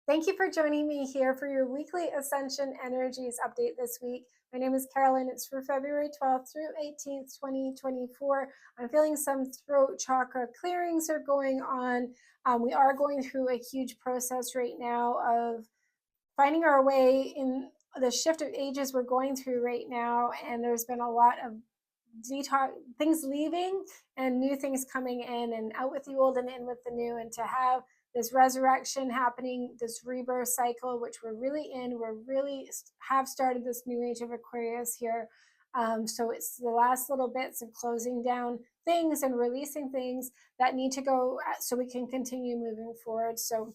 Thank you for joining me here for your weekly Ascension Energies update this week. My name is Carolyn. It's for February 12th through 18th, 2024. I'm feeling some throat chakra clearings are going on. We are going through a huge process right now of finding our way in the shift of ages we're going through right now. And there's been a lot of detox things leaving and new things coming in, and out with the old and in with the new, and to have this resurrection happening, this rebirth cycle, which we're really have started this new age of Aquarius here. So it's the last little bits of closing down things and releasing things that need to go so we can continue moving forward. So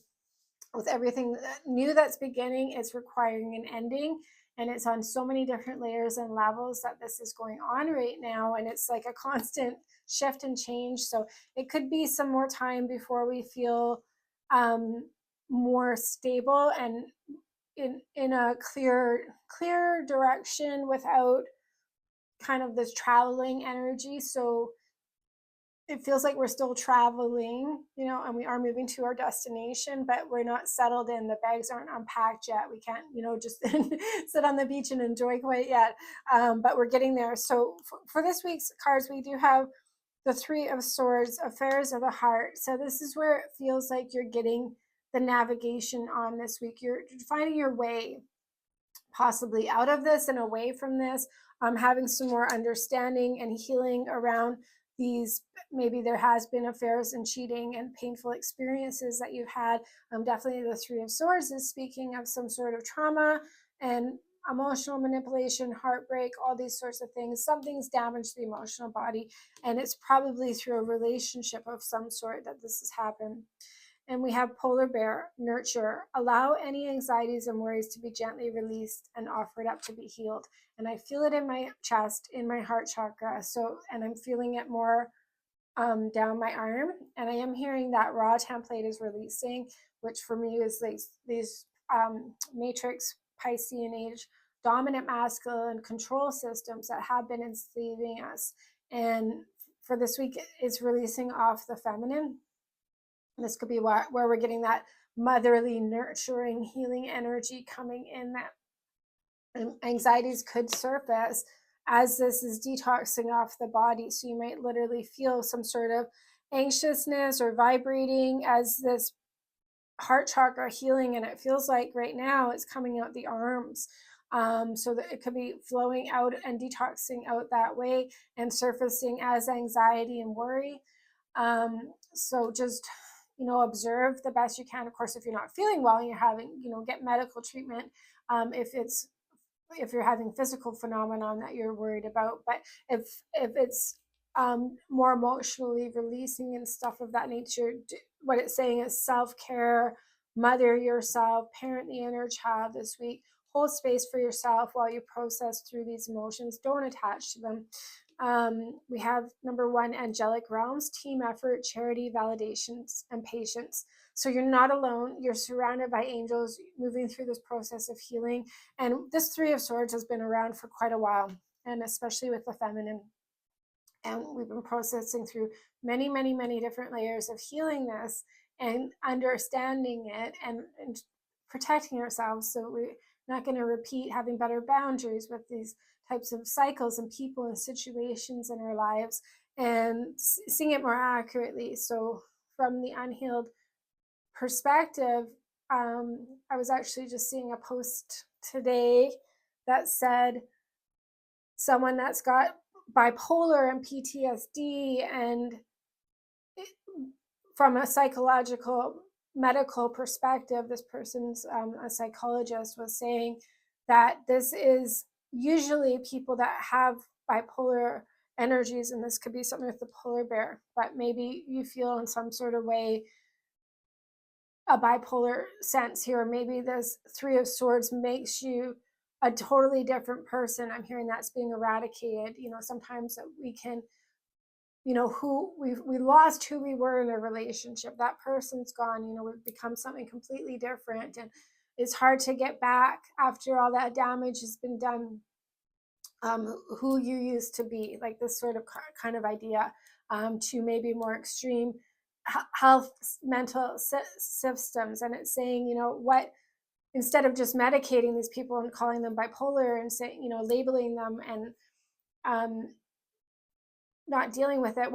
with everything new that's beginning, it's requiring an ending, and it's on so many different layers and levels that this is going on right now, and it's like a constant shift and change. So it could be some more time before we feel more stable and in a clear direction without kind of this traveling energy. So it feels like we're still traveling, and we are moving to our destination, but we're not settled in. The bags aren't unpacked yet. We can't, just sit on the beach and enjoy quite yet. But we're getting there. So for this week's cards, we do have the Three of Swords, Affairs of the Heart. So this is where it feels like you're getting the navigation on this week. You're finding your way possibly out of this and away from this, having some more understanding and healing around these. Maybe there has been affairs and cheating and painful experiences that you've had. Definitely the Three of Swords is speaking of some sort of trauma and emotional manipulation, heartbreak, all these sorts of things. Something's damaged the emotional body, and it's probably through a relationship of some sort that this has happened. And we have Polar Bear, nurture, allow any anxieties and worries to be gently released and offered up to be healed. And I feel it in my chest, in my heart chakra. So, and I'm feeling it more down my arm. And I am hearing that raw template is releasing, which for me is like these matrix Piscean age dominant masculine control systems that have been enslaving us. And for this week, it's releasing off the feminine. This could be where we're getting that motherly, nurturing, healing energy coming in. That anxieties could surface as this is detoxing off the body. So you might literally feel some sort of anxiousness or vibrating as this heart chakra healing, and it feels like right now it's coming out the arms. So that it could be flowing out and detoxing out that way and surfacing as anxiety and worry. So just observe the best you can. Of course, if you're not feeling well and you're having, get medical treatment. If you're having physical phenomenon that you're worried about, but if it's more emotionally releasing and stuff of that nature, what it's saying is self-care, mother yourself, parent the inner child this week. Hold space for yourself while you process through these emotions. Don't attach to them. We have number one, angelic realms, team effort, charity, validations, and patience. So you're not alone. You're surrounded by angels moving through this process of healing. And this Three of Swords has been around for quite a while, and especially with the feminine. And we've been processing through many, many, many different layers of healing this and understanding it and protecting ourselves. So we're not going to repeat having better boundaries with these types of cycles and people and situations in our lives, and seeing it more accurately. So from the unhealed perspective, I was actually just seeing a post today that said someone that's got bipolar and PTSD, and from a psychological medical perspective, this person's a psychologist, was saying that this is usually people that have bipolar energies, and this could be something with the polar bear, but maybe you feel in some sort of way a bipolar sense here. Maybe this Three of Swords makes you a totally different person. I'm hearing that's being eradicated. Sometimes we can, who we lost who we were in a relationship. That person's gone. We've become something completely different, and it's hard to get back after all that damage has been done. Who you used to be, like this sort of kind of idea, to maybe more extreme health mental systems. And it's saying, what, instead of just medicating these people and calling them bipolar and saying, labeling them and um, not dealing with it,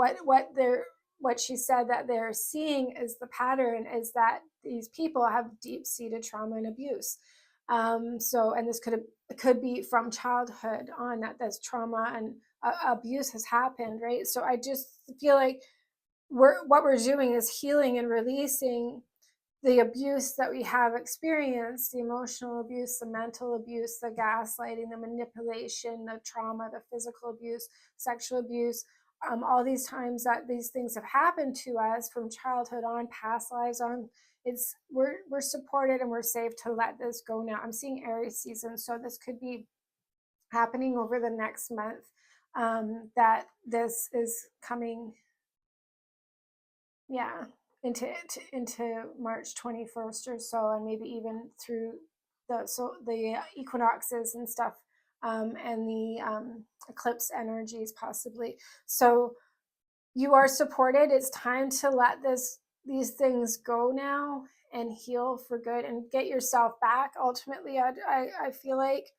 what she said that they're seeing is the pattern is that these people have deep-seated trauma and abuse. And this could be from childhood on, that this trauma and abuse has happened, right? So I just feel like what we're doing is healing and releasing the abuse that we have experienced, the emotional abuse, the mental abuse, the gaslighting, the manipulation, the trauma, the physical abuse, sexual abuse, all these times that these things have happened to us from childhood on, past lives on. We're supported and we're safe to let this go now. I'm seeing Aries season, so this could be happening over the next month, that this is coming, into March 21st or so, and maybe even through the equinoxes and stuff, and the eclipse energies possibly. So you are supported. It's time to let these things go now and heal for good and get yourself back. Ultimately, I feel like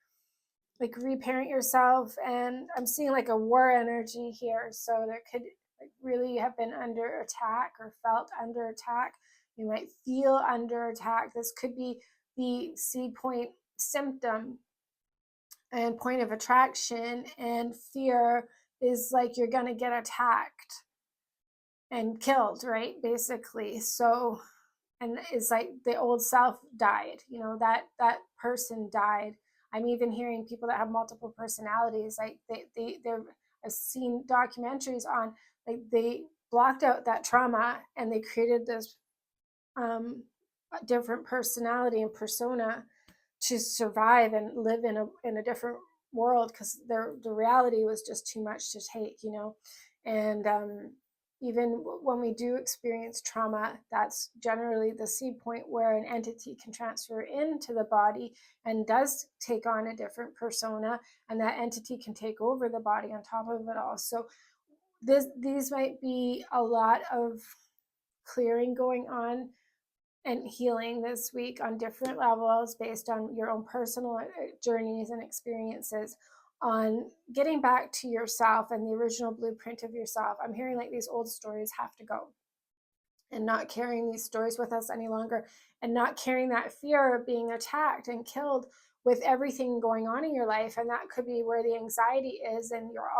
reparent yourself, and I'm seeing like a war energy here. So there could really have been under attack or felt under attack. You might feel under attack. This could be the seed point symptom and point of attraction, and fear is like you're going to get attacked and killed, right? Basically. So, and it's like the old self died, that person died. I'm even hearing people that have multiple personalities, like they're, I've seen documentaries on, like, they blocked out that trauma and they created this different personality and persona to survive and live in a different world, because the reality was just too much to take, and even when we do experience trauma, that's generally the seed point where an entity can transfer into the body and does take on a different persona, and that entity can take over the body on top of it all. So these might be a lot of clearing going on and healing this week on different levels based on your own personal journeys and experiences, on getting back to yourself and the original blueprint of yourself. I'm hearing like these old stories have to go, and not carrying these stories with us any longer, and not carrying that fear of being attacked and killed with everything going on in your life. And that could be where the anxiety is, and you're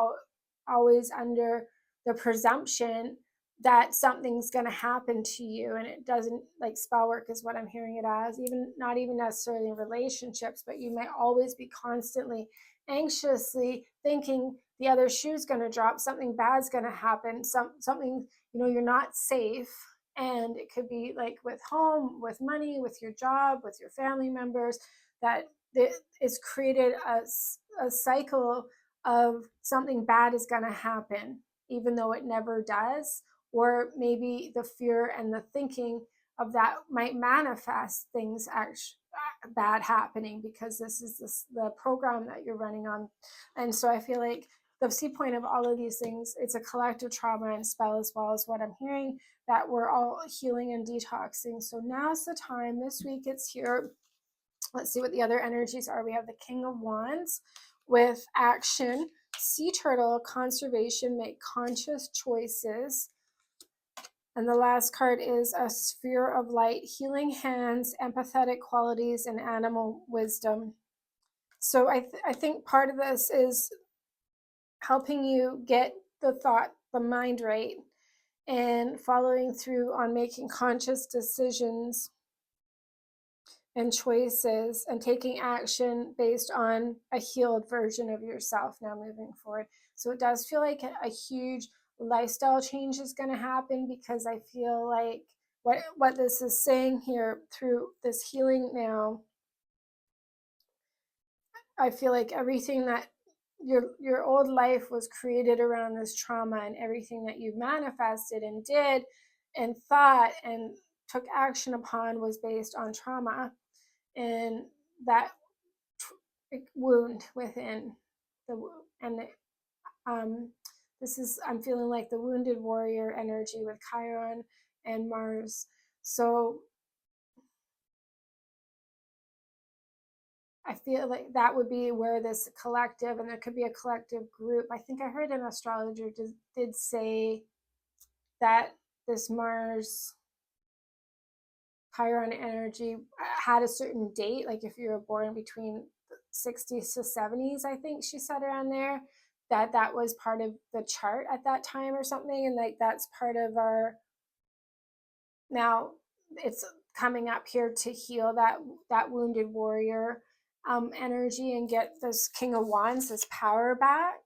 always under the presumption that something's going to happen to you, and it doesn't, like spell work is what I'm hearing it as, even not even necessarily in relationships, but you might always be constantly anxiously thinking the other shoe's going to drop, something bad's going to happen, something, you're not safe. And it could be like with home, with money, with your job, with your family members, that it's created a cycle of something bad is going to happen, even though it never does. Or maybe the fear and the thinking of that might manifest things actually bad happening, because this is the program that you're running on. And so I feel like the seed point of all of these things, it's a collective trauma and spell, as well as what I'm hearing, that we're all healing and detoxing. So now's the time. This week it's here. Let's see what the other energies are. We have the King of Wands with action, sea turtle, conservation, make conscious choices. And the last card is a sphere of light, healing hands, empathetic qualities, and animal wisdom. So I think part of this is helping you get the mind right, and following through on making conscious decisions and choices, and taking action based on a healed version of yourself now moving forward. So it does feel like a huge lifestyle change is going to happen, because I feel like what this is saying here through this healing now, I feel like everything that your old life was created around this trauma, and everything that you manifested and did and thought and took action upon was based on trauma, and that wound within the, and this is, I'm feeling like the wounded warrior energy with Chiron, and Mars. So I feel like that would be where this collective, and there could be a collective group. I think I heard an astrologer did say that this Mars Chiron energy had a certain date, like if you were born between 60s to 70s, I think she said around there, that was part of the chart at that time or something. And like that's part of our, now it's coming up here to heal that wounded warrior energy and get this King of Wands, this power back,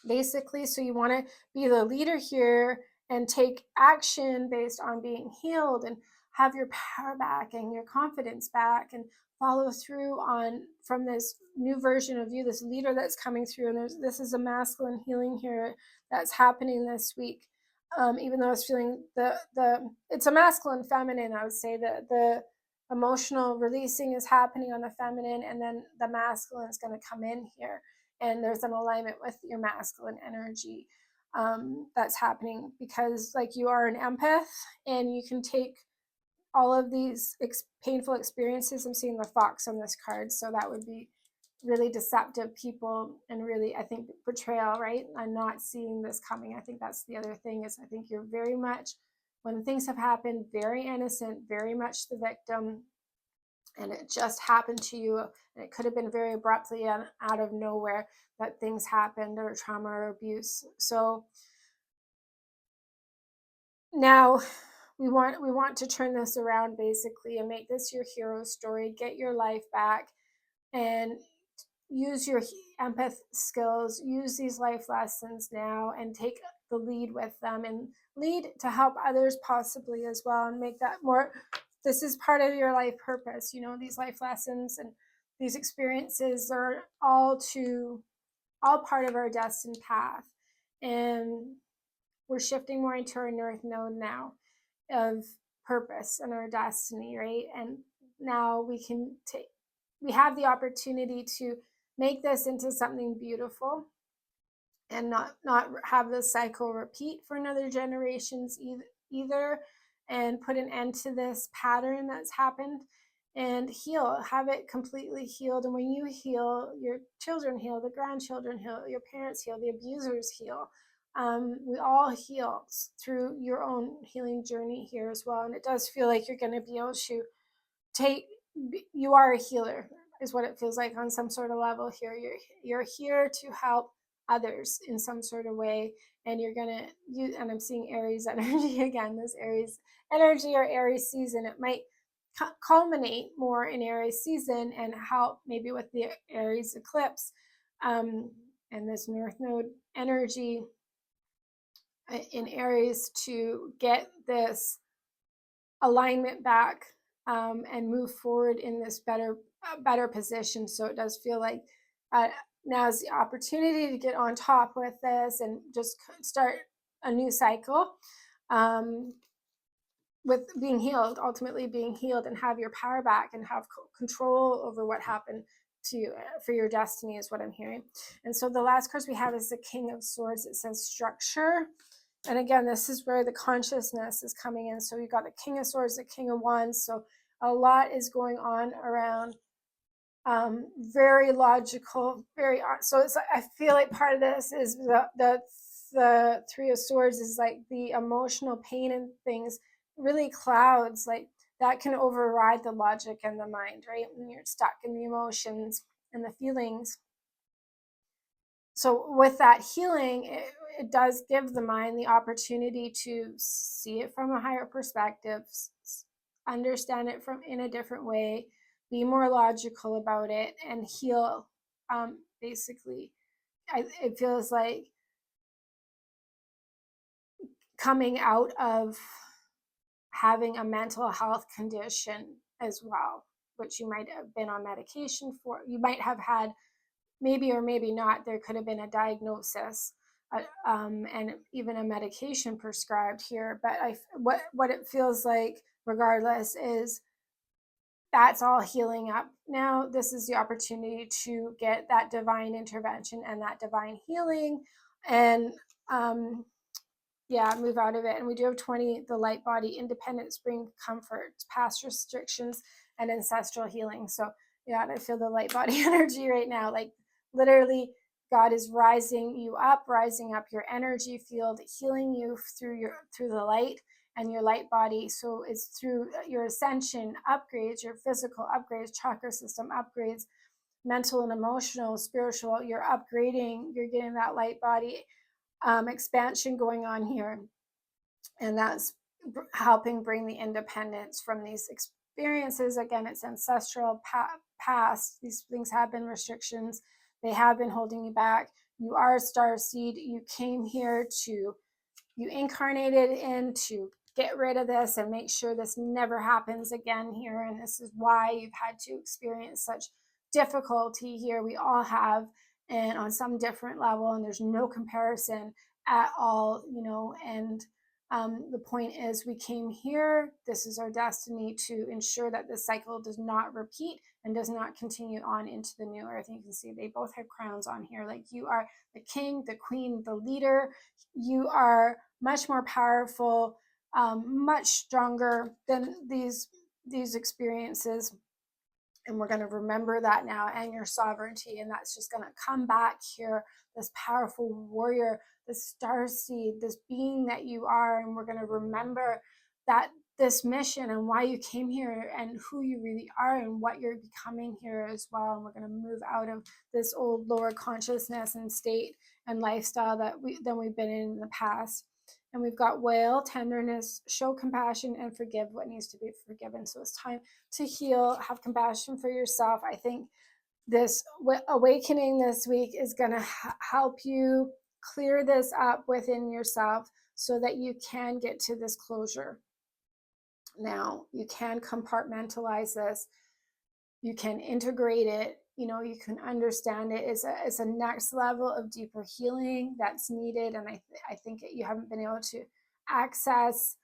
basically. So you want to be the leader here and take action based on being healed and have your power back and your confidence back and follow through on from this new version of you, this leader that's coming through. And this is a masculine healing here that's happening this week. Even though I was feeling it's a masculine feminine, I would say that the emotional releasing is happening on the feminine, and then the masculine is going to come in here, and there's an alignment with your masculine energy that's happening, because like you are an empath and you can take all of these painful experiences. I'm seeing the fox on this card, so that would be really deceptive people and really, I think, betrayal, right? I'm not seeing this coming. I think that's the other thing, is I think you're very much, when things have happened, very innocent, very much the victim, and it just happened to you, and it could have been very abruptly and out of nowhere that things happened, or trauma or abuse. So now we want to turn this around, basically, and make this your hero story, get your life back, and use your empath skills, use these life lessons now, and take the lead with them, and lead to help others possibly as well, and make that more, this is part of your life purpose. You know, these life lessons and these experiences are all part of our destined path. And we're shifting more into our North Node now of purpose and our destiny, right? And now we have the opportunity to make this into something beautiful, and not have the cycle repeat for another generations either, and put an end to this pattern that's happened, and have it completely healed. And when you heal, your children heal, the grandchildren heal, your parents heal, the abusers heal. We all heal through your own healing journey here as well. And it does feel like you're going to be able to you are a healer, is what it feels like on some sort of level here. You're here to help others in some sort of way, and you're gonna use, and I'm seeing Aries energy again, this Aries energy or Aries season. It might culminate more in Aries season and help maybe with the Aries eclipse, and this North Node energy in Aries, to get this alignment back, and move forward in this better position. So it does feel like now is the opportunity to get on top with this and just start a new cycle, with being healed, ultimately being healed, and have your power back and have control over what happened to you for your destiny, is what I'm hearing. And so the last card we have is the King of Swords. It says structure. And again, this is where the consciousness is coming in. So we've got the King of Swords, the King of Wands. So a lot is going on around very logical, so it's, I feel like part of this is the Three of Swords is like the emotional pain and things really clouds, like that can override the logic and the mind, right? When you're stuck in the emotions and the feelings. So with that healing, it does give the mind the opportunity to see it from a higher perspective, understand it in a different way, be more logical about it, and heal. Basically, it feels like coming out of having a mental health condition as well, which you might have been on medication for. You might have had, maybe or maybe not, there could have been a diagnosis, and even a medication prescribed here. But what it feels like, regardless, is that's all healing up now. This is the opportunity to get that divine intervention and that divine healing, and yeah, move out of it. And we do have 20, the light body, independence, bring comfort, past restrictions, and ancestral healing. So yeah, I feel the light body energy right now. Like literally, God is rising you up, rising up your energy field, healing you through the light and your light body. So it's through your ascension upgrades, your physical upgrades, chakra system upgrades, mental and emotional, spiritual. You're upgrading. You're getting that light body expansion going on here, and that's helping bring the independence from these experiences. Again, it's ancestral past. These things have been restrictions. They have been holding you back. You are a star seed. You came here to, you incarnated in to get rid of this and make sure this never happens again here. And this is why you've had to experience such difficulty here. We all have, and on some different level, and there's no comparison at all, you know. And the point is, we came here. This is our destiny to ensure that this cycle does not repeat and does not continue on into the new earth. And you can see they both have crowns on here. Like you are the king, the queen, the leader. You are much more powerful, much stronger than these experiences. And we're going to remember that now, and your sovereignty. And that's just going to come back here, this powerful warrior, this star seed, this being that you are. And we're going to remember that this mission and why you came here and who you really are and what you're becoming here as well. And we're going to move out of this old lower consciousness and state and lifestyle that we've been in the past. And we've got whale, tenderness, show compassion, and forgive what needs to be forgiven. So it's time to heal, have compassion for yourself. I think this awakening this week is going to help you clear this up within yourself so that you can get to this closure. Now, you can compartmentalize this. You can integrate it. You know, you can understand it. It's a next level of deeper healing that's needed. And I think you haven't been able to access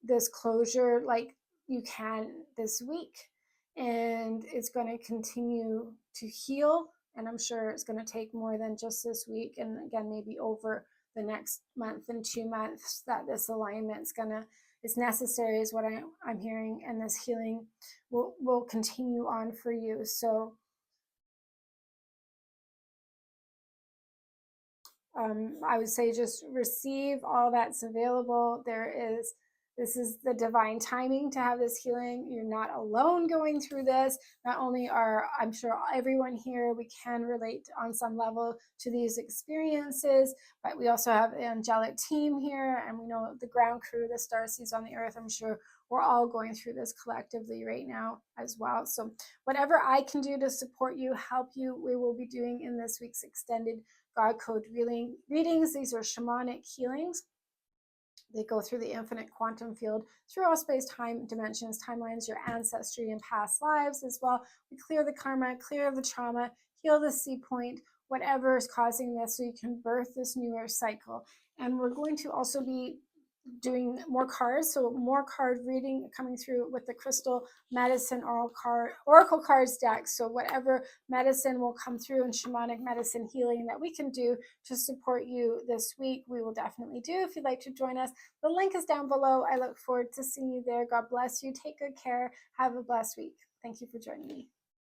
this closure like you can this week. And it's going to continue to heal. And I'm sure it's going to take more than just this week. And again, maybe over the next month and 2 months that this alignment's is necessary, is what I'm hearing. And this healing will continue on for you. So I would say just receive all that's available. This is the divine timing to have this healing. You're not alone going through this. Not only I'm sure everyone here, we can relate on some level to these experiences, but we also have an angelic team here, and we know the ground crew, the starseeds on the earth. I'm sure we're all going through this collectively right now as well. So whatever I can do to support you, help you, we will be doing in this week's extended GODCODE readings. These are shamanic healings. They go through the infinite quantum field, through all space, time, dimensions, timelines, your ancestry and past lives as well. We clear the karma, clear the trauma, heal the seed point, whatever is causing this, so you can birth this newer cycle. And we're going to also be doing more cards, so more card reading coming through with the crystal medicine oracle cards deck. So whatever medicine will come through in shamanic medicine healing that we can do to support you this week, we will definitely do. If you'd like to join us, the link is down below. I look forward to seeing you there. God bless you. Take good care. Have a blessed week. Thank you for joining me.